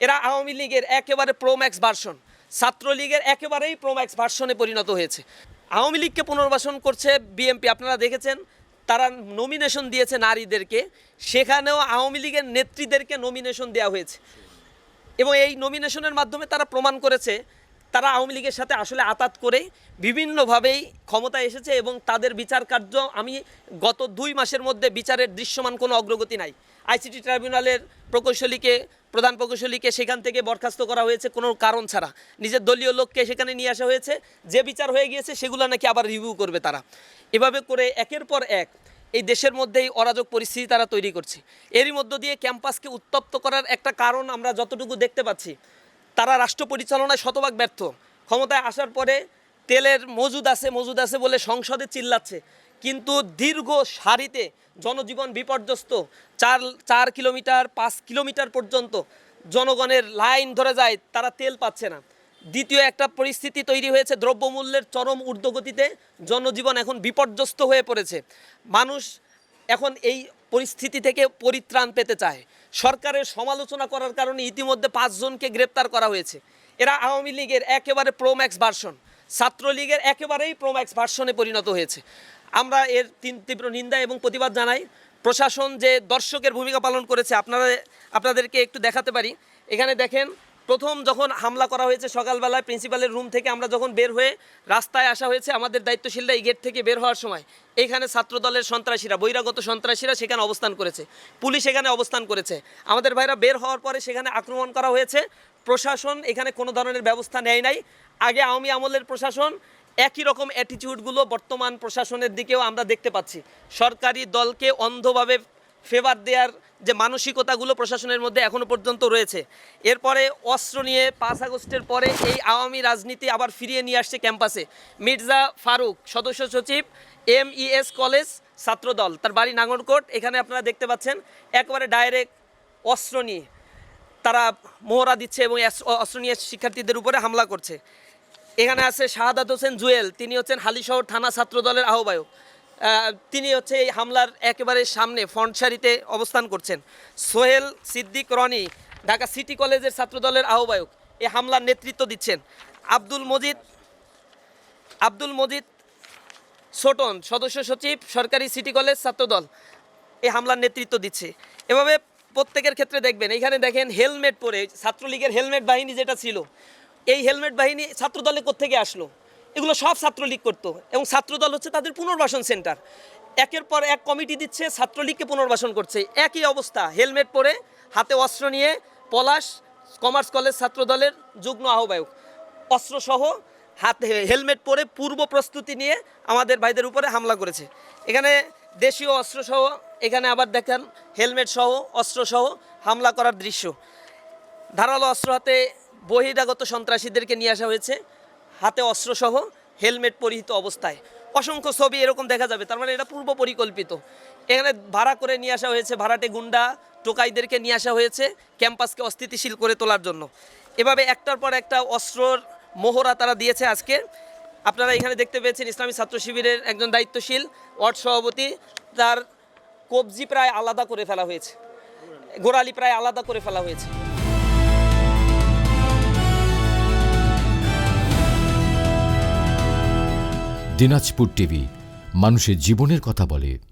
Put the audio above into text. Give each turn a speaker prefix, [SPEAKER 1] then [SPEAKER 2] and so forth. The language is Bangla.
[SPEAKER 1] এরা আওয়ামী লীগের একেবারে প্রোম্যাক্স ভার্সন, ছাত্রলীগের একেবারেই প্রোম্যাক্স ভার্সনে পরিণত হয়েছে। আওয়ামী লীগকে পুনর্বাসন করছে বিএনপি, আপনারা দেখেছেন তারা নমিনেশন দিয়েছে নারীদেরকে, সেখানেও আওয়ামী লীগের নেত্রীদেরকে নমিনেশন দেওয়া হয়েছে এবং এই নমিনেশনের মাধ্যমে তারা প্রমাণ করেছে তারা আওয়ামী লীগের সাথে আসলে আতাত করে বিভিন্নভাবেই ক্ষমতায় এসেছে এবং তাদের বিচার কার্য আমি গত 2 মাসের মধ্যে বিচারের দৃশ্যমান কোনো অগ্রগতি নাই। আইসিটি ট্রাইব্যুনালের প্রধান প্রকৌশলীকে সেখান থেকে বরখাস্ত করা হয়েছে কোনো কারণ ছাড়া, নিজের দলীয় লোককে সেখানে নিয়ে আসা হয়েছে, যে বিচার হয়ে গিয়েছে সেগুলো নাকি আবার রিভিউ করবে তারা। এভাবে করে একের পর এক এই দেশের মধ্যেই অরাজক পরিস্থিতি তারা তৈরি করছে। এরই মধ্য দিয়ে ক্যাম্পাসকে উত্তপ্ত করার একটা কারণ আমরা যতটুকু দেখতে পাচ্ছি, তারা রাষ্ট্র পরিচালনায় শতভাগ ব্যর্থ। ক্ষমতায় আসার পরে তেলের মজুদ আছে বলে সংসদে চিল্লাচ্ছে, কিন্তু দীর্ঘ সারিতে জনজীবন বিপর্যস্ত, 4 কিলোমিটার 5 কিলোমিটার পর্যন্ত জনগণের লাইন ধরে যায়, তারা তেল পাচ্ছে না। দ্বিতীয় একটা পরিস্থিতি তৈরি হয়েছে, দ্রব্যমূল্যের চরম ঊর্ধ্বগতিতে জনজীবন এখন বিপর্যস্ত হয়ে পড়েছে। মানুষ এখন এই পরিস্থিতি থেকে পরিত্রাণ পেতে চায়। সরকারের সমালোচনা করার কারণে ইতিমধ্যে 5 জনকে গ্রেপ্তার করা হয়েছে। এরা আওয়ামী লীগের একেবারে প্রোম্যাক্স ভার্সন, ছাত্রলীগের একেবারেই প্রোম্যাক্স ভার্সনে পরিণত হয়েছে। আমরা এর তীব্র নিন্দা এবং প্রতিবাদ জানাই। প্রশাসন যে দর্শকের ভূমিকা পালন করেছে আপনাদেরকে একটু দেখাতে পারি। এখানে দেখেন, প্রথম যখন হামলা করা হয়েছে সকালবেলায় প্রিন্সিপালের রুম থেকে আমরা যখন বের হয়ে রাস্তায় আসা হয়েছে, আমাদের দায়িত্বশীলরা এই গেট থেকে বের হওয়ার সময় এইখানে ছাত্রদলের সন্ত্রাসীরা, বহিরাগত সন্ত্রাসীরা সেখানে অবস্থান করেছে, পুলিশ এখানে অবস্থান করেছে। আমাদের ভাইরা বের হওয়ার পরে সেখানে আক্রমণ করা হয়েছে। প্রশাসন এখানে কোনো ধরনের ব্যবস্থা নেয় নাই। আগে আওয়ামী আমলের প্রশাসন একই রকম অ্যাটিটিউডগুলো বর্তমান প্রশাসনের দিকেও আমরা দেখতে পাচ্ছি। সরকারি দলকে অন্ধভাবে ফেভার দেওয়ার যে মানসিকতাগুলো প্রশাসনের মধ্যে এখনও পর্যন্ত রয়েছে। এরপরে অস্ত্র নিয়ে 5 আগস্টের পরে এই আওয়ামী রাজনীতি আবার ফিরিয়ে নিয়ে আসছে ক্যাম্পাসে। মির্জা ফারুক, সদস্য সচিব, MES কলেজ ছাত্রদল, তার বাড়ি নাঙ্গলকোট। এখানে আপনারা দেখতে পাচ্ছেন একেবারে ডাইরেক্ট অস্ত্র নিয়ে তারা মোহরা দিচ্ছে এবং অস্ত্র নিয়ে শিক্ষার্থীদের উপরে হামলা করছে। এখানে আছে শাহাদাত হোসেন জুয়েল, তিনি হচ্ছেন হালিশহর থানা ছাত্রদলের আহ্বায়ক। তিনি হচ্ছে এই হামলার একেবারে সামনে ফ্রন্ট সারিতে অবস্থান করছেন। সোহেল সিদ্দিক রনি, ঢাকা সিটি কলেজের ছাত্রদলের আহ্বায়ক, এই হামলার নেতৃত্ব দিচ্ছেন। আব্দুল মজিদ ছোটন, সদস্য সচিব, সরকারি সিটি কলেজ ছাত্রদল, এই হামলার নেতৃত্ব দিচ্ছে। এভাবে প্রত্যেকের ক্ষেত্রে দেখবেন, এইখানে দেখেন হেলমেট পরে ছাত্রলীগের হেলমেট বাহিনী যেটা ছিল, এই হেলমেট বাহিনী ছাত্রদলে কোত্থেকে আসলো? এগুলো সব ছাত্রলীগ করতো এবং ছাত্রদল হচ্ছে তাদের পুনর্বাসন সেন্টার। একের পর এক কমিটি দিচ্ছে, ছাত্রলীগকে পুনর্বাসন করছে। একই অবস্থা, হেলমেট পরে হাতে অস্ত্র নিয়ে পলাশ কমার্স কলেজ ছাত্রদলের যুগ্ম আহ্বায়ক, অস্ত্রসহ হাতে হেলমেট পরে পূর্ব প্রস্তুতি নিয়ে আমাদের ভাইদের উপরে হামলা করেছে। এখানে দেশীয় অস্ত্রসহ, এখানে আবার দেখেন হেলমেট সহ অস্ত্রসহ হামলা করার দৃশ্য। ধারালো অস্ত্র হাতে বহিরাগত সন্ত্রাসীদেরকে নিয়ে আসা হয়েছে, হাতে অস্ত্রসহ হেলমেট পরিহিত অবস্থায়। অসংখ্য ছবি এরকম দেখা যাবে, তার মানে এটা পূর্ব পরিকল্পিত। এখানে ভাড়া করে নিয়ে আসা হয়েছে, ভাড়াটে গুন্ডা টোকাইদেরকে নিয়ে আসা হয়েছে ক্যাম্পাসকে অস্থিতিশীল করে তোলার জন্য। এভাবে একটার পর একটা অস্ত্রর মোহরা তারা দিয়েছে। আজকে আপনারা এখানে দেখতে পেয়েছেন ইসলামী ছাত্র শিবিরের একজন দায়িত্বশীল ওয়ার্ড সভাপতি, তার কবজি প্রায় আলাদা করে ফেলা হয়েছে, গোড়ালি প্রায় আলাদা করে ফেলা হয়েছে।
[SPEAKER 2] দিনাজপুর টিভি, মানুষের জীবনের কথা বলে।